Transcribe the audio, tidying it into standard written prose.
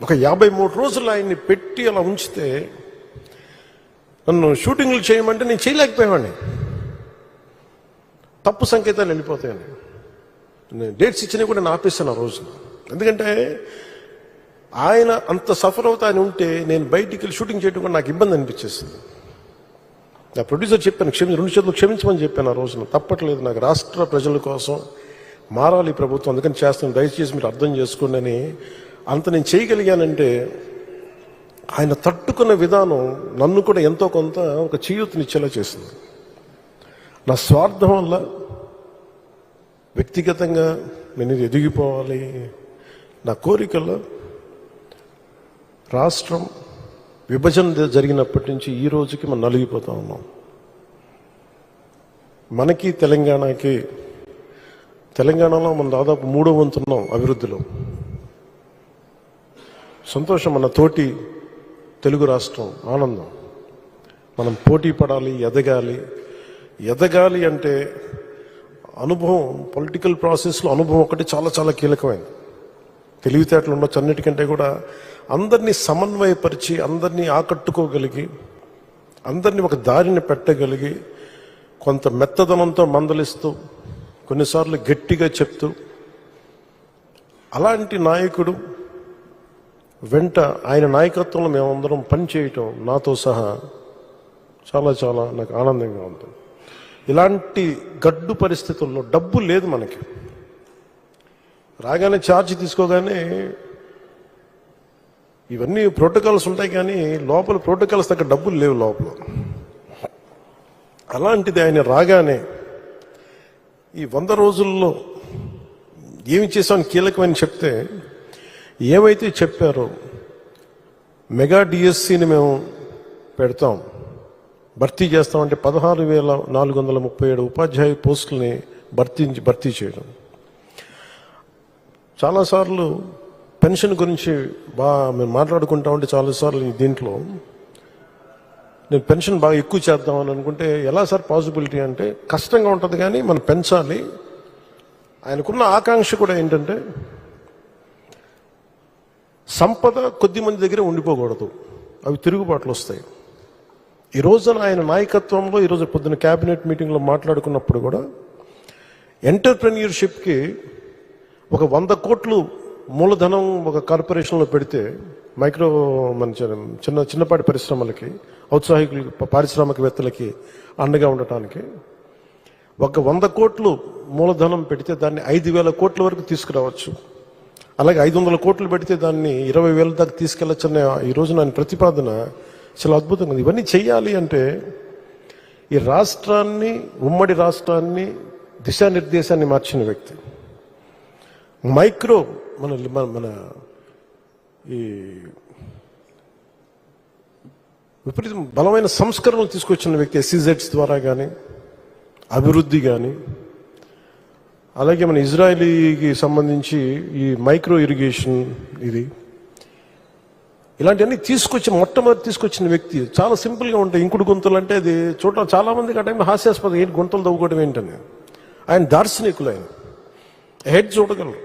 ఒక 53 రోజులు ఆయన్ని పెట్టి అలా ఉంచితే నన్ను షూటింగ్లు చేయమంటే నేను చేయలేకపోయావాడిని. తప్పు సంకేతాలు వెళ్ళిపోతాయని నేను డేట్స్ ఇచ్చినా కూడా నేను ఆపేస్తాను ఆ రోజున. ఎందుకంటే ఆయన అంత సఫర్ అవుతా అని ఉంటే నేను బయటికి వెళ్ళి షూటింగ్ చేయడం కూడా నాకు ఇబ్బంది అనిపించేస్తుంది. నా ప్రొడ్యూసర్ చెప్పాను, 2 చేతులు క్షమించమని చెప్పాను ఆ రోజున. తప్పట్లేదు, నాకు రాష్ట్ర ప్రజల కోసం మారాలి ప్రభుత్వం, అందుకని చేస్తాను, దయచేసి మీరు అర్థం చేసుకోండి అని. అంత నేను చేయగలిగానంటే ఆయన తట్టుకున్న విధానం నన్ను కూడా ఎంతో కొంత ఒక చేయూతనిచ్చేలా చేసింది. నా స్వార్థం వల్ల వ్యక్తిగతంగా నేను ఎదిగిపోవాలి, నా కోరికల్లో రాష్ట్రం విభజన జరిగినప్పటి నుంచి ఈ రోజుకి మనం నలిగిపోతా ఉన్నాం. మనకి తెలంగాణలో మనం దాదాపు 3వ వంతున్నాం అభివృద్ధిలో. సంతోషం, మన తోటి తెలుగు రాష్ట్రం ఆనందం. మనం పోటీ పడాలి, ఎదగాలి అంటే అనుభవం, పొలిటికల్ ప్రాసెస్లో అనుభవం ఒకటి చాలా చాలా కీలకమైనది. తెలివితేటలు ఉండొచ్చు, అన్నిటికంటే కూడా అందరినీ సమన్వయపరిచి, అందరినీ ఆకట్టుకోగలిగి, అందరినీ ఒక దారిని పెట్టగలిగి, కొంత మెత్తదనంతో మందలిస్తూ, కొన్నిసార్లు గట్టిగా చెప్తూ, అలాంటి నాయకుడు వెంట ఆయన నాయకత్వంలో మేమందరం పనిచేయటం నాతో సహా చాలా చాలా నాకు ఆనందంగా ఉంది. ఇలాంటి గడ్డు పరిస్థితుల్లో డబ్బు లేదు మనకి. రాగానే ఛార్జ్ తీసుకోగానే ఇవన్నీ ప్రోటోకాల్స్ ఉంటాయి, కానీ లోపల ప్రోటోకాల్స్ తగ్గ డబ్బులు లేవు లోపల. అలాంటిది ఆయన రాగానే ఈ 100 రోజుల్లో ఏమి చేసామని కీలకమని చెప్తే, ఏమైతే చెప్పారో మెగా డిఎస్సిని మేము పెడతాం, భర్తీ చేస్తామంటే 16,437 ఉపాధ్యాయ పోస్టులని భర్తీ చేయడం. చాలాసార్లు పెన్షన్ గురించి మేము మాట్లాడుకుంటా ఉంటే చాలాసార్లు దీంట్లో నేను పెన్షన్ బాగా ఎక్కువ చేద్దామని అనుకుంటే, ఎలా సార్ పాసిబిలిటీ అంటే కష్టంగా ఉంటుంది, కానీ మనం పెంచాలి. ఆయనకున్న ఆకాంక్ష కూడా ఏంటంటే సంపద కొద్ది మంది దగ్గర ఉండిపోకూడదు, అవి తిరుగుబాట్లు వస్తాయి. ఈ రోజున ఆయన నాయకత్వంలో ఈరోజు పొద్దున్న క్యాబినెట్ మీటింగ్లో మాట్లాడుకున్నప్పుడు కూడా ఎంటర్ప్రెన్యూర్షిప్కి ఒక 100 కోట్లు మూలధనం ఒక కార్పొరేషన్లో పెడితే, మైక్రో మన చిన్నపాటి పరిశ్రమలకి, ఔత్సాహికులకి, పారిశ్రామికవేత్తలకి అండగా ఉండటానికి ఒక 100 కోట్లు మూలధనం పెడితే దాన్ని 5,000 కోట్ల వరకు తీసుకురావచ్చు. అలాగే 500 కోట్లు పెడితే దాన్ని 20,000 దాకా తీసుకెళ్లొచ్చన్న ఈ రోజు నా ప్రతిపాదన చాలా అద్భుతంగా ఉంది. ఇవన్నీ చెయ్యాలి అంటే ఈ రాష్ట్రాన్ని, ఉమ్మడి రాష్ట్రాన్ని దిశానిర్దేశాన్ని మార్చిన వ్యక్తి, మైక్రో మన ఈ విపరీతం బలమైన సంస్కరణలు తీసుకొచ్చిన వ్యక్తి, SEZs ద్వారా కానీ, అభివృద్ధి కానీ, అలాగే మన ఇజ్రాయలీకి సంబంధించి ఈ మైక్రో ఇరిగేషన్, ఇలాంటివన్నీ మొట్టమొదటి తీసుకొచ్చిన వ్యక్తి. చాలా సింపుల్గా ఉంటాయి. ఇంకుడు గుంతలు అంటే అది చూడటం చాలా మందికి ఆ టైంలో హాస్యాస్పదం, ఏంటి గుంతలు తవ్వుకోవడం ఏంటని. ఆయన దార్శనికులు, ఆయన హెడ్ చూడగలరు.